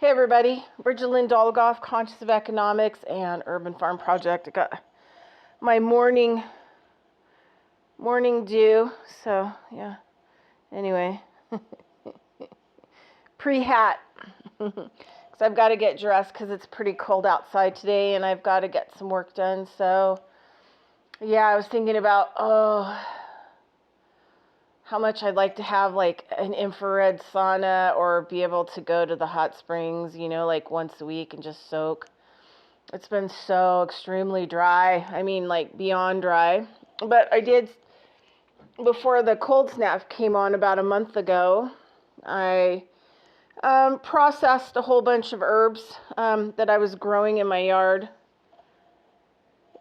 Hey everybody, Bridget Lynn Dolgoff, Conscious of Economics and Urban Farm Project. I got my morning dew, so yeah. Anyway, pre-hat, because I've got to get dressed because it's pretty cold outside today, and I've got to get some work done. So yeah, I was thinking about how much I'd like to have like an infrared sauna or be able to go to the hot springs, like once a week and just soak. It's been so extremely dry. I mean, like beyond dry. But I did, before the cold snap came on about a month ago, I processed a whole bunch of herbs that I was growing in my yard.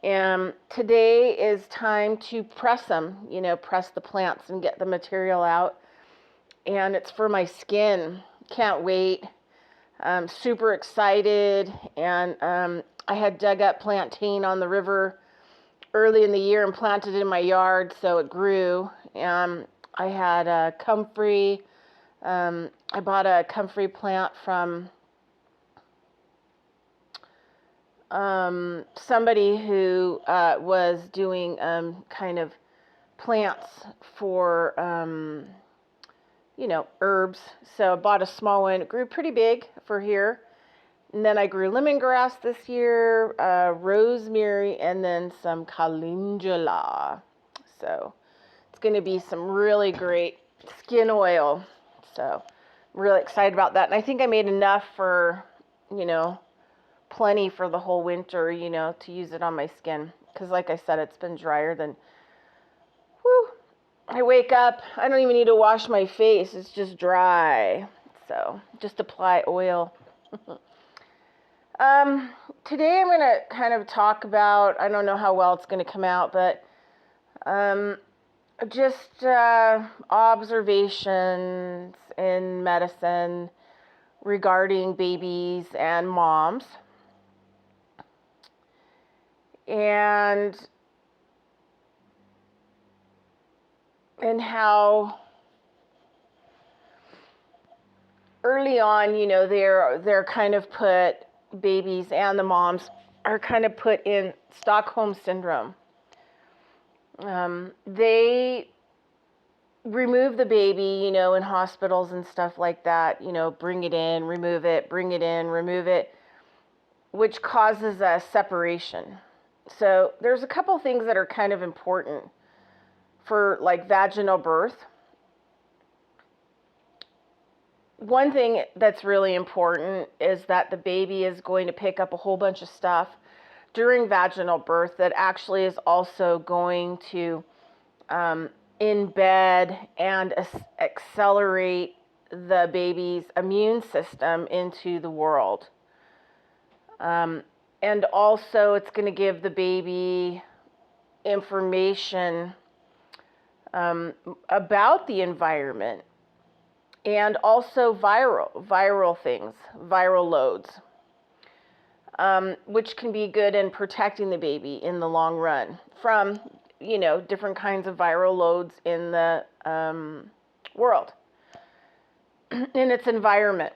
And today is time to press them, press the plants and get the material out. And it's for my skin. Can't wait. I'm super excited. And I had dug up plantain on the river early in the year and planted it in my yard, so it grew. I had a comfrey. I bought a comfrey plant from somebody who was doing kind of plants for herbs. So I bought a small one. It grew pretty big for here. And then I grew lemongrass this year, rosemary, and then some calendula. So it's going to be some really great skin oil. So I'm really excited about that. And I think I made enough for, plenty for the whole winter, to use it on my skin. Because like I said, it's been drier than, I wake up, I don't even need to wash my face. It's just dry. So just apply oil. Today I'm going to kind of talk about, I don't know how well it's going to come out, but just observations in medicine regarding babies and moms. And how early on, they're kind of put, babies and the moms are kind of put in Stockholm syndrome. They remove the baby, in hospitals and stuff like that, bring it in, remove it, bring it in, remove it, which causes a separation. So there's a couple things that are kind of important for like vaginal birth. One thing that's really important is that the baby is going to pick up a whole bunch of stuff during vaginal birth that actually is also going to embed and accelerate the baby's immune system into the world. And also it's going to give the baby information about the environment. And also viral things, viral loads, which can be good in protecting the baby in the long run from, different kinds of viral loads in the world, in its environment.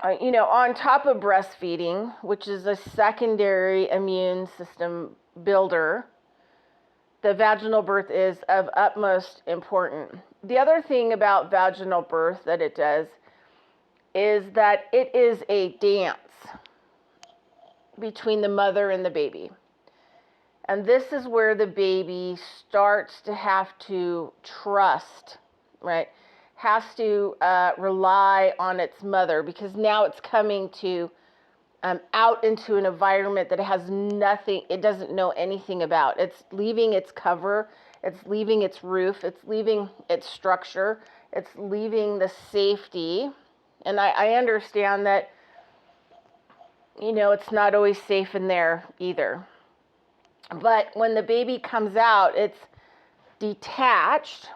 On top of breastfeeding, which is a secondary immune system builder, the vaginal birth is of utmost importance. The other thing about vaginal birth that it does is that it is a dance between the mother and the baby. And this is where the baby starts to have to trust, right? Has to rely on its mother, because now it's coming to out into an environment that it has nothing, it doesn't know anything about. It's leaving its cover, it's leaving its roof, it's leaving its structure, it's leaving the safety. And I understand that, it's not always safe in there either. But when the baby comes out, it's detached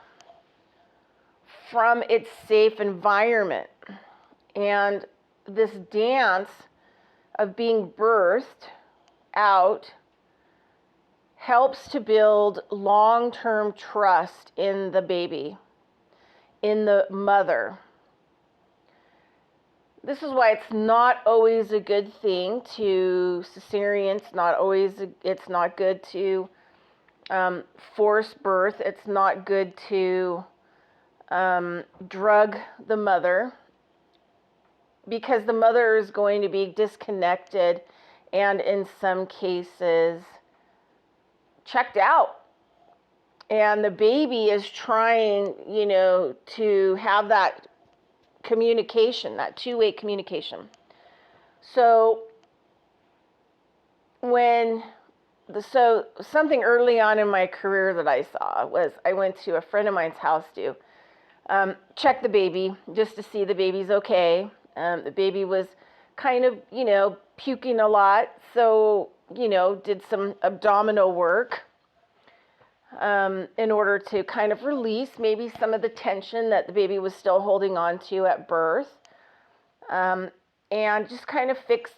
from its safe environment. And this dance of being birthed out helps to build long-term trust in the baby, in the mother. This is why it's not always a good thing to cesarean. It's not good to force birth. It's not good to drug the mother, because the mother is going to be disconnected and in some cases checked out. And the baby is trying, to have that communication, that two-way communication. So something early on in my career that I saw was I went to a friend of mine's house to check the baby just to see the baby's okay. The baby was kind of, puking a lot. So, did some abdominal work in order to kind of release maybe some of the tension that the baby was still holding on to at birth. And just kind of fix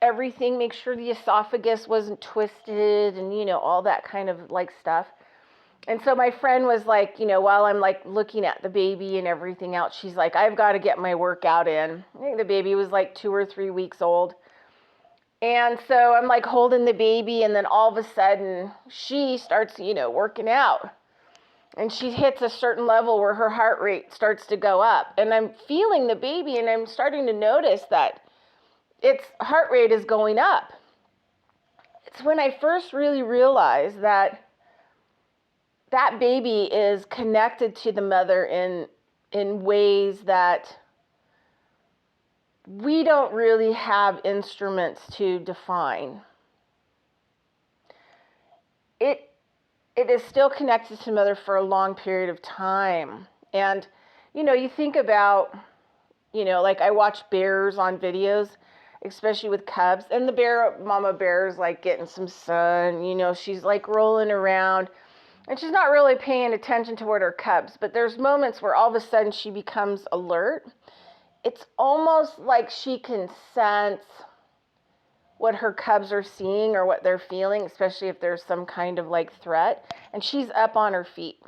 everything, make sure the esophagus wasn't twisted and, all that kind of stuff. And so my friend was like, while I'm looking at the baby and everything else, she's like, I've got to get my workout in. I think the baby was 2 or 3 weeks old. And so I'm holding the baby, and then all of a sudden she starts, working out. And she hits a certain level where her heart rate starts to go up. And I'm feeling the baby, and I'm starting to notice that its heart rate is going up. It's when I first really realized that baby is connected to the mother in ways that we don't really have instruments to define. It is still connected to mother for a long period of time. And, you think about, I watch bears on videos, especially with cubs, and the mama bear is getting some sun, she's rolling around, and she's not really paying attention toward her cubs, but there's moments where all of a sudden she becomes alert. It's almost like she can sense what her cubs are seeing or what they're feeling, especially if there's some kind of threat, and she's up on her feet.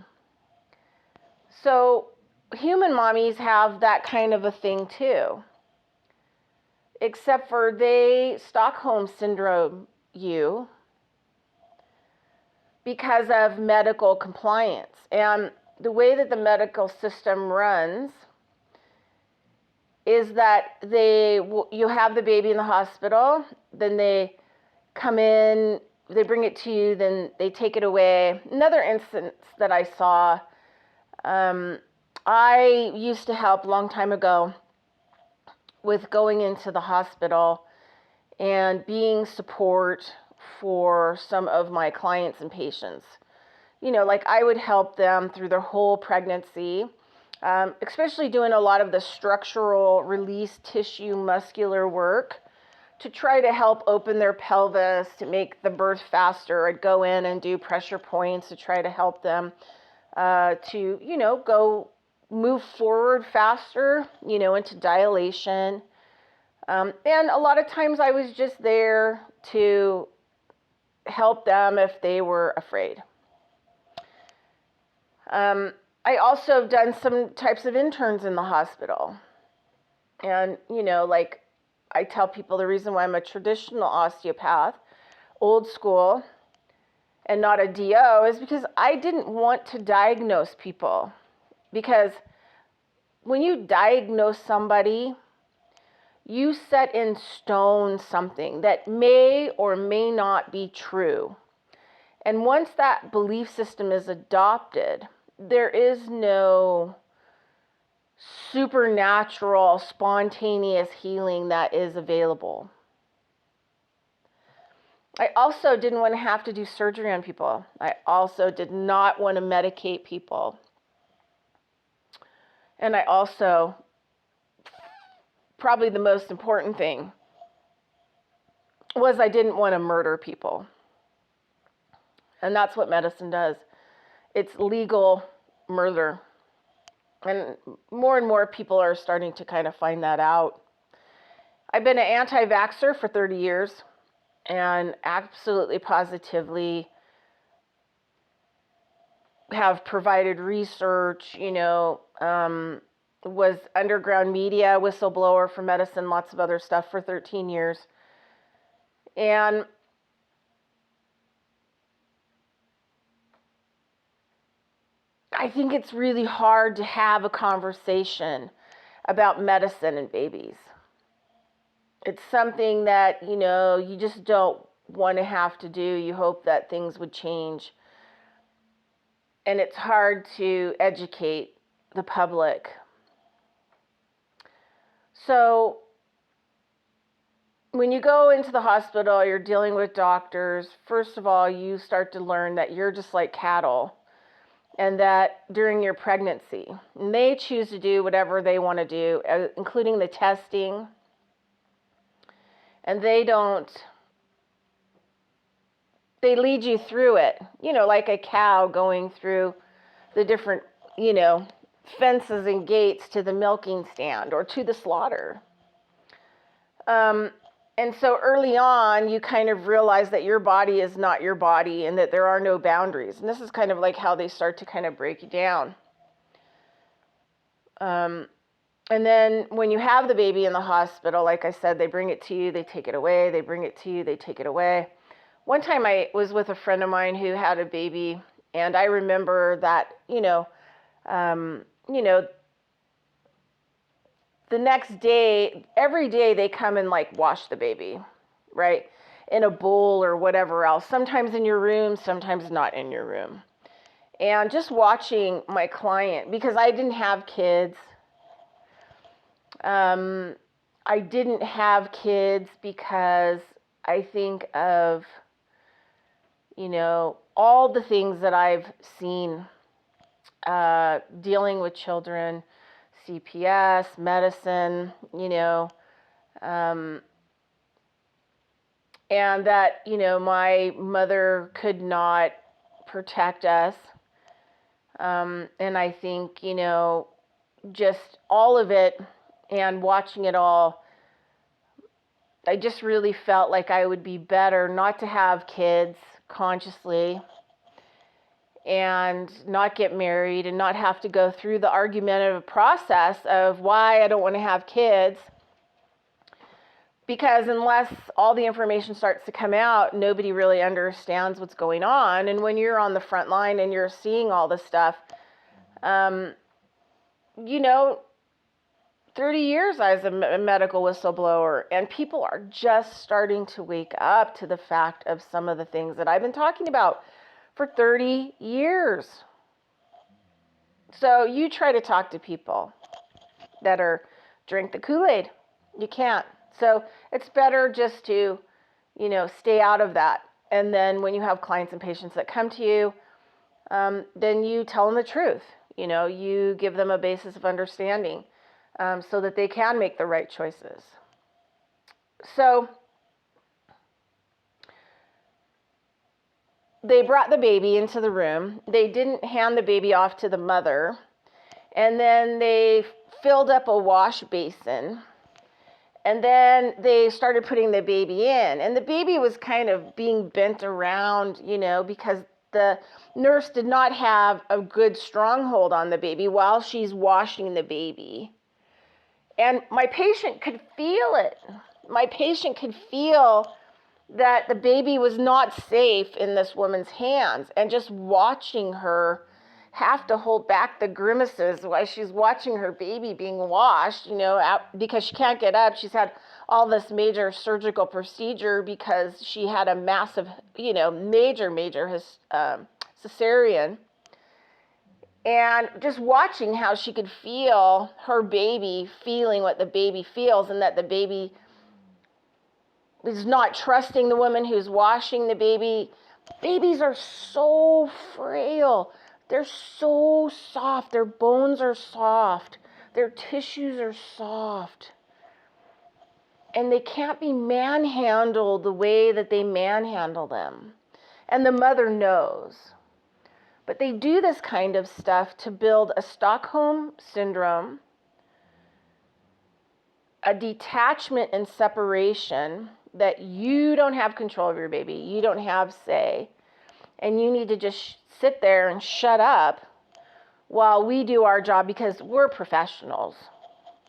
So human mommies have that kind of a thing too, except for they Stockholm syndrome you because of medical compliance. And the way that the medical system runs is that you have the baby in the hospital, then they come in, they bring it to you, then they take it away. Another instance that I saw, I used to help a long time ago with going into the hospital and being support for some of my clients and patients. I would help them through their whole pregnancy, especially doing a lot of the structural release tissue muscular work to try to help open their pelvis to make the birth faster. I'd go in and do pressure points to try to help them to, go move forward faster, into dilation. And a lot of times I was just there to help them if they were afraid. I also have done some types of interns in the hospital. And, I tell people the reason why I'm a traditional osteopath, old school, and not a DO is because I didn't want to diagnose people. Because when you diagnose somebody, you set in stone something that may or may not be true. And once that belief system is adopted, there is no supernatural, spontaneous healing that is available. I also didn't want to have to do surgery on people. I also did not want to medicate people. And I also, probably the most important thing, was I didn't want to murder people. And that's what medicine does. It's legal murder. And more people are starting to kind of find that out. I've been an anti-vaxxer for 30 years and absolutely positively have provided research, was underground media, whistleblower for medicine, lots of other stuff for 13 years. And I think it's really hard to have a conversation about medicine and babies. It's something that, you just don't want to have to do. You hope that things would change. And it's hard to educate the public. So when you go into the hospital, you're dealing with doctors. First of all, you start to learn that you're just like cattle, and that during your pregnancy, and they choose to do whatever they want to do, including the testing, and they lead you through it, like a cow going through the different, fences and gates to the milking stand or to the slaughter. And so early on, you kind of realize that your body is not your body and that there are no boundaries. And this is kind of like how they start to kind of break you down. And then when you have the baby in the hospital, like I said, they bring it to you, they take it away, they bring it to you, they take it away. One time I was with a friend of mine who had a baby, and I remember that, the next day, every day they come and like wash the baby, right? In a bowl or whatever else, sometimes in your room, sometimes not in your room. And just watching my client, because I didn't have kids. I didn't have kids because I think of, all the things that I've seen dealing with children, CPS, medicine, and that, my mother could not protect us. And I think, just all of it and watching it all, I just really felt like I would be better not to have kids consciously and not get married and not have to go through the argumentative process of why I don't want to have kids. Because unless all the information starts to come out, nobody really understands what's going on. And when you're on the front line and you're seeing all this stuff, 30 years I was a medical whistleblower, and people are just starting to wake up to the fact of some of the things that I've been talking about for 30 years. So you try to talk to people that drink the Kool-Aid. You can't. So it's better just to, stay out of that. And then when you have clients and patients that come to you, then you tell them the truth. You give them a basis of understanding so that they can make the right choices. So they brought the baby into the room. They didn't hand the baby off to the mother. And then they filled up a wash basin. And then they started putting the baby in. And the baby was kind of being bent around, because the nurse did not have a good stronghold on the baby while she's washing the baby. And my patient could feel it. My patient could feel that the baby was not safe in this woman's hands, and just watching her have to hold back the grimaces while she's watching her baby being washed, because she can't get up. She's had all this major surgical procedure because she had a massive, major cesarean. And just watching how she could feel her baby feeling what the baby feels, and that the baby is not trusting the woman who's washing the baby. Babies are so frail. They're so soft. Their bones are soft. Their tissues are soft. And they can't be manhandled the way that they manhandle them. And the mother knows. But they do this kind of stuff to build a Stockholm syndrome, a detachment and separation that you don't have control of your baby, you don't have say, and you need to just sit there and shut up while we do our job because we're professionals.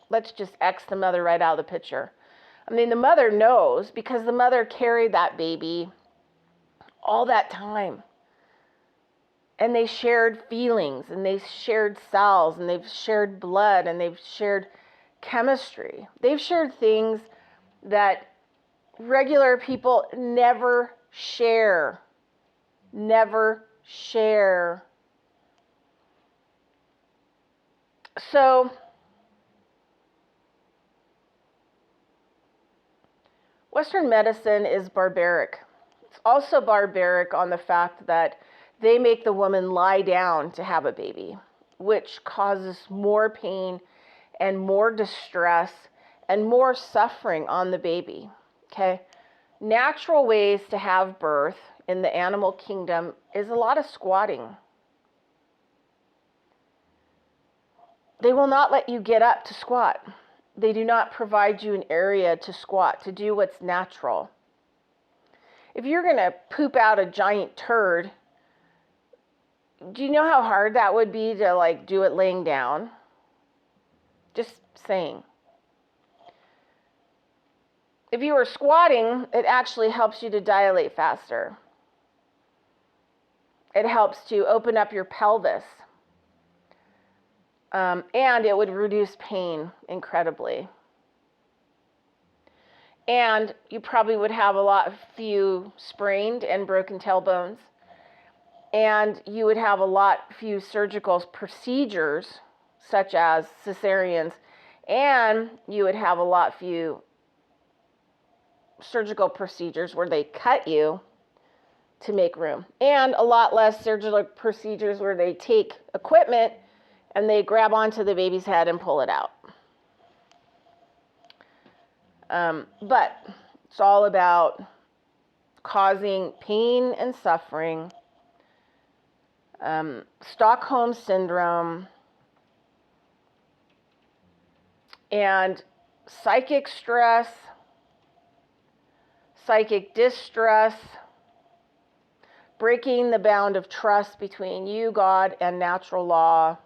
Let's just X the mother right out of the picture. I mean, the mother knows because the mother carried that baby all that time. And they shared feelings, and they shared cells, and they've shared blood, and they've shared chemistry. They've shared things that regular people never share. Never share. So, Western medicine is barbaric. It's also barbaric on the fact that they make the woman lie down to have a baby, which causes more pain and more distress and more suffering on the baby. Okay? Natural ways to have birth in the animal kingdom is a lot of squatting. They will not let you get up to squat. They do not provide you an area to squat, to do what's natural. If you're going to poop out a giant turd, do you know how hard that would be to do it laying down? Just saying. If you were squatting, it actually helps you to dilate faster. It helps to open up your pelvis. And it would reduce pain incredibly. And you probably would have few sprained and broken tailbones. And you would have few surgical procedures, such as cesareans, and you would have few surgical procedures where they cut you to make room, and a lot less surgical procedures where they take equipment and they grab onto the baby's head and pull it out. But it's all about causing pain and suffering, Stockholm syndrome, and psychic stress, psychic distress, breaking the bound of trust between you, God, and natural law,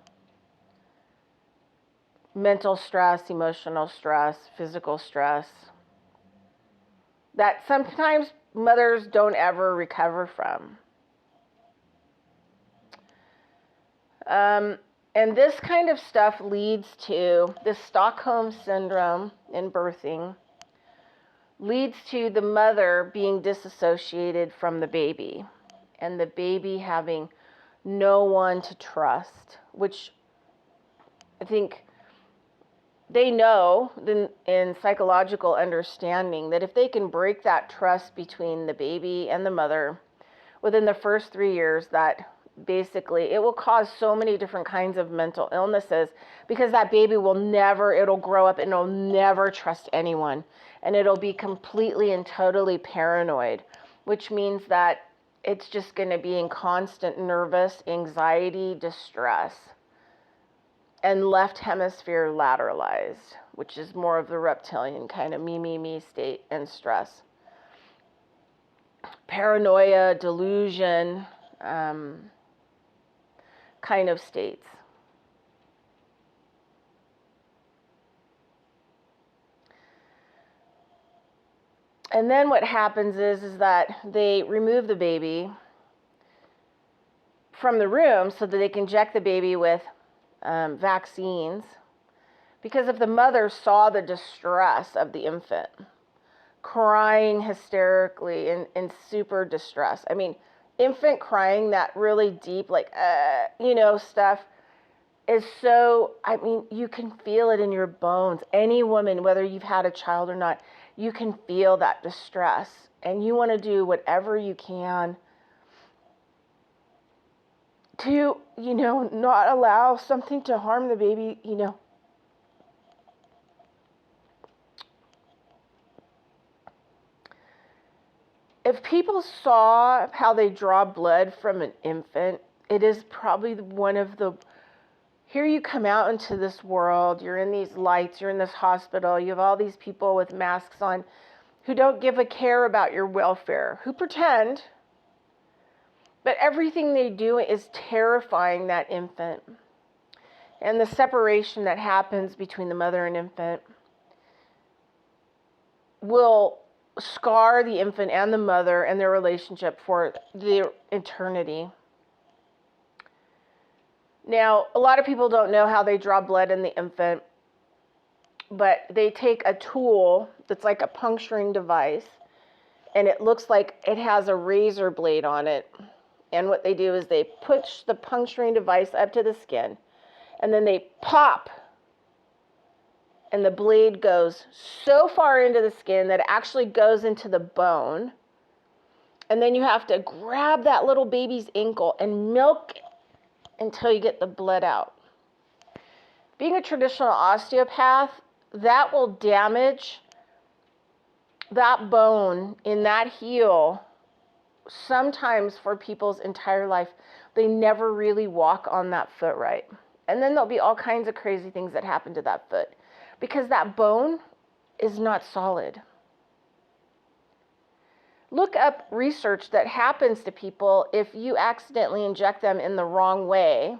mental stress, emotional stress, physical stress, that sometimes mothers don't ever recover from. And this kind of stuff leads to this Stockholm syndrome in birthing, leads to the mother being disassociated from the baby and the baby having no one to trust, which I think they know in psychological understanding that if they can break that trust between the baby and the mother within the first 3 years, that basically it will cause so many different kinds of mental illnesses, because that baby it'll grow up and it'll never trust anyone, and it'll be completely and totally paranoid, which means that it's just going to be in constant nervous anxiety, distress, and left hemisphere lateralized, which is more of the reptilian kind of me state and stress. Paranoia, delusion, kind of states. And then what happens is that they remove the baby from the room so that they can inject the baby with vaccines, because if the mother saw the distress of the infant, crying hysterically in super distress, I mean, infant crying, that really deep, stuff is so, I mean, you can feel it in your bones. Any woman, whether you've had a child or not, you can feel that distress, and you want to do whatever you can to, not allow something to harm the baby, If people saw how they draw blood from an infant, it is probably one of the, here you come out into this world, you're in these lights, you're in this hospital, you have all these people with masks on who don't give a care about your welfare, who pretend, but everything they do is terrifying that infant. And the separation that happens between the mother and infant will scar the infant and the mother and their relationship for their eternity. Now, a lot of people don't know how they draw blood in the infant, but they take a tool that's like a puncturing device, and it looks like it has a razor blade on it. And what they do is they push the puncturing device up to the skin, and then they pop, and the blade goes so far into the skin that it actually goes into the bone. And then you have to grab that little baby's ankle and milk it until you get the blood out. Being a traditional osteopath, that will damage that bone in that heel sometimes for people's entire life. They never really walk on that foot right. And then there'll be all kinds of crazy things that happen to that foot because that bone is not solid. Look up research that happens to people if you accidentally inject them in the wrong way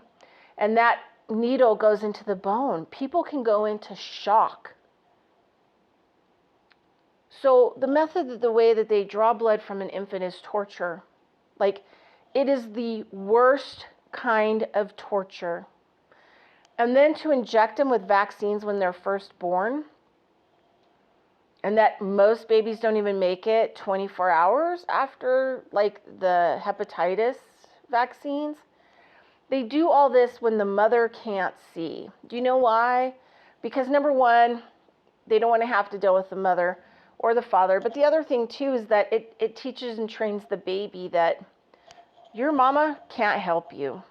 and that needle goes into the bone. People can go into shock. So the method, the way that they draw blood from an infant is torture. Like, it is the worst kind of torture. And then to inject them with vaccines when they're first born, and that most babies don't even make it 24 hours after, like, the hepatitis vaccines. They do all this when the mother can't see. Do you know why? Because number one, they don't want to have to deal with the mother or the father. But the other thing too is that it teaches and trains the baby that your mama can't help you.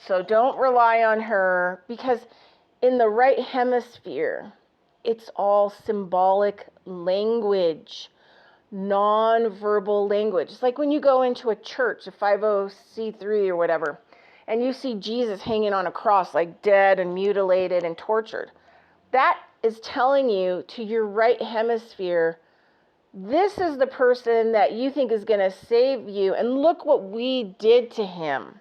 So don't rely on her, because in the right hemisphere, it's all symbolic language, non-verbal language. It's like when you go into a church, a 50C3 or whatever, and you see Jesus hanging on a cross, like dead and mutilated and tortured. That is telling you to your right hemisphere, this is the person that you think is going to save you, and look what we did to him.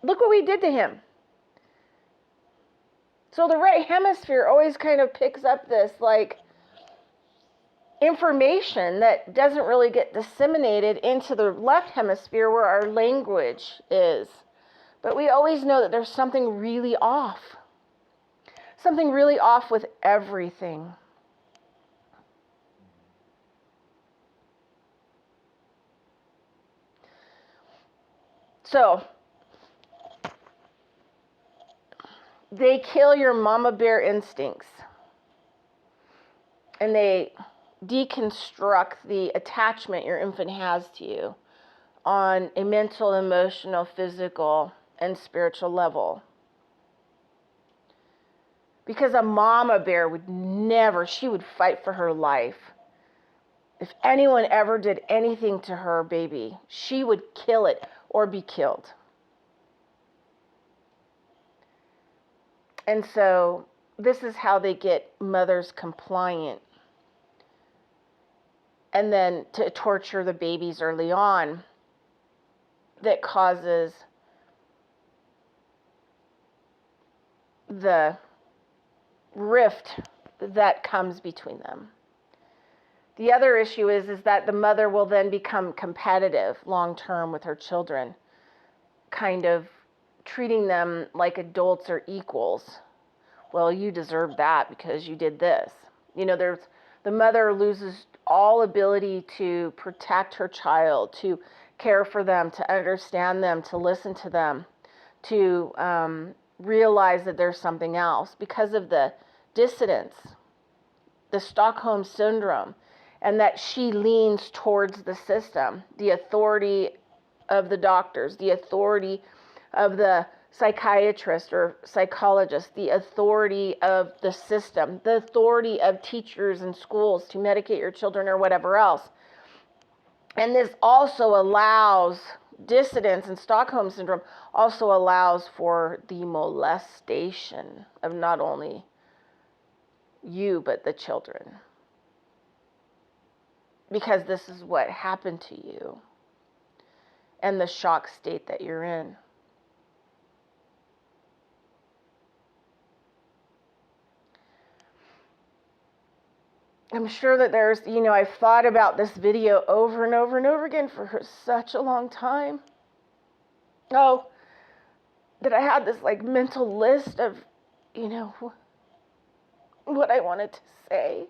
Look what we did to him. So the right hemisphere always kind of picks up this, like, information that doesn't really get disseminated into the left hemisphere where our language is. But we always know that there's something really off. Something really off with everything. So, they kill your mama bear instincts. And they deconstruct the attachment your infant has to you on a mental, emotional, physical, and spiritual level. Because a mama bear would never, she would fight for her life. If anyone ever did anything to her baby, she would kill it or be killed. And so this is how they get mothers compliant. And then to torture the babies early on, that causes the rift that comes between them. The other issue is that the mother will then become competitive long term with her children, kind of treating them like adults or equals. Well, you deserve that because you did this. You know, the mother loses all ability to protect her child, to care for them, to understand them, to listen to them, to realize that there's something else because of the dissidence, the Stockholm syndrome, and that she leans towards the system, the authority of the doctors, the authority of the psychiatrist or psychologist, the authority of the system, the authority of teachers and schools to medicate your children or whatever else. And this also allows dissidence, and Stockholm syndrome also allows for the molestation of not only you but the children, because this is what happened to you. and the shock state that you're in. I'm sure that there's, I've thought about this video over and over and over again for such a long time. Oh, that I had this like mental list of, what I wanted to say.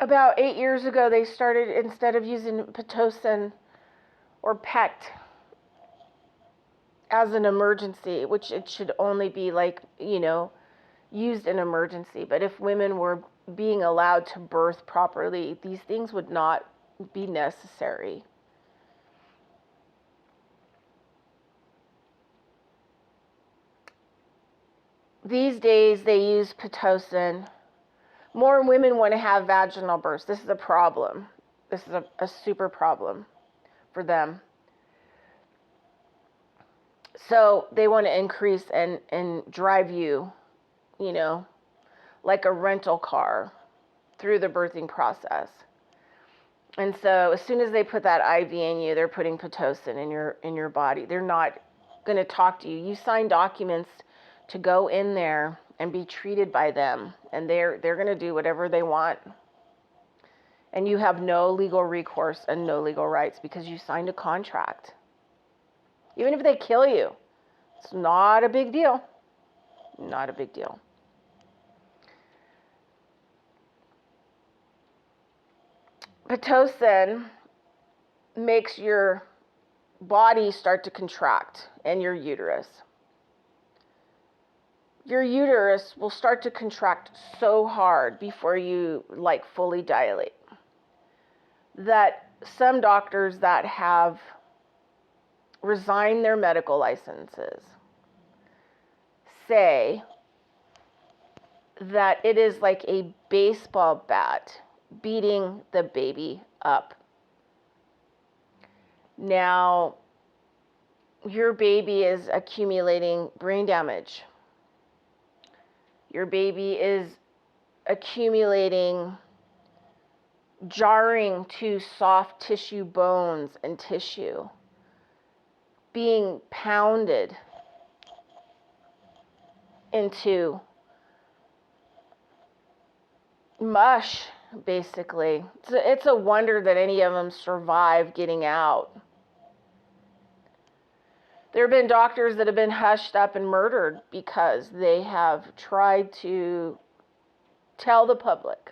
About 8 years ago, they started, instead of using Pitocin or PECT as an emergency, which it should only be like, used in emergency. But if women were being allowed to birth properly, these things would not be necessary. These days, they use Pitocin. More women want to have vaginal births. This is a problem. This is a super problem for them. So they want to increase and drive you, like a rental car through the birthing process. And so as soon as they put that IV in you, they're putting Pitocin in your body. They're not going to talk to you. You sign documents to go in there and be treated by them, and they're going to do whatever they want. And you have no legal recourse and no legal rights because you signed a contract. Even if they kill you, it's not a big deal. Not a big deal. Pitocin makes your body start to contract and your uterus. Your uterus will start to contract so hard before you like fully dilate that some doctors that have resigned their medical licenses say that it is like a baseball bat beating the baby up. Now, your baby is accumulating brain damage. Your baby is accumulating jarring to soft tissue bones and tissue, being pounded into mush, basically. It's a wonder that any of them survive getting out. There have been doctors that have been hushed up and murdered because they have tried to tell the public.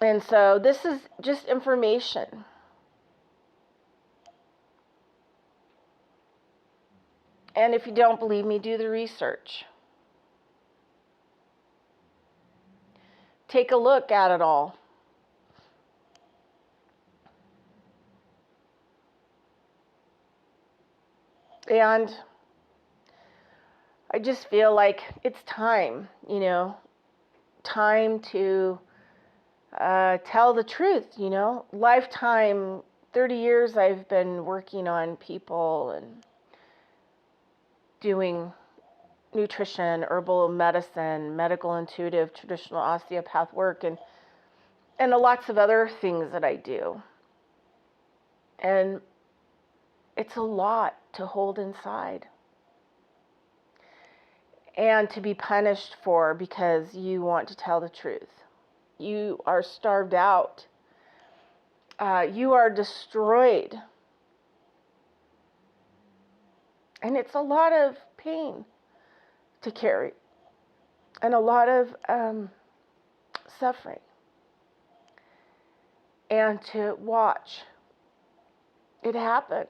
And so this is just information. And if you don't believe me, do the research. Take a look at it all. And I just feel like it's time, time to tell the truth, Lifetime, 30 years I've been working on people and doing nutrition, herbal medicine, medical intuitive, traditional osteopath work, and lots of other things that I do. And it's a lot to hold inside and to be punished for because you want to tell the truth. You are starved out. You are destroyed. And it's a lot of pain to carry and a lot of suffering. And to watch it happen.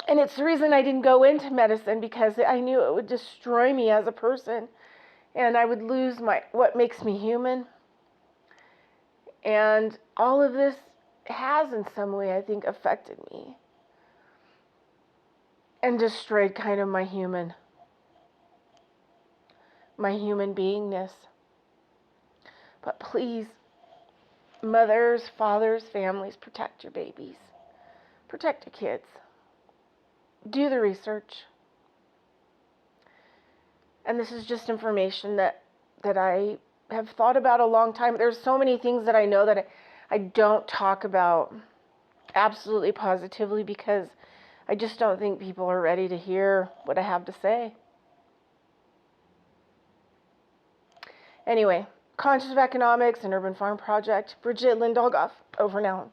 And it's the reason I didn't go into medicine, because I knew it would destroy me as a person and I would lose what makes me human. And all of this has in some way, I think, affected me and destroyed kind of my human beingness. But please, mothers, fathers, families, protect your babies. Protect your kids. do the research. And this is just information that I have thought about a long time. There's so many things that I know that I don't talk about absolutely positively because I just don't think people are ready to hear what I have to say. Anyway, Conscious of Economics and Urban Farm Project, Bridget Lindolgoff, over now.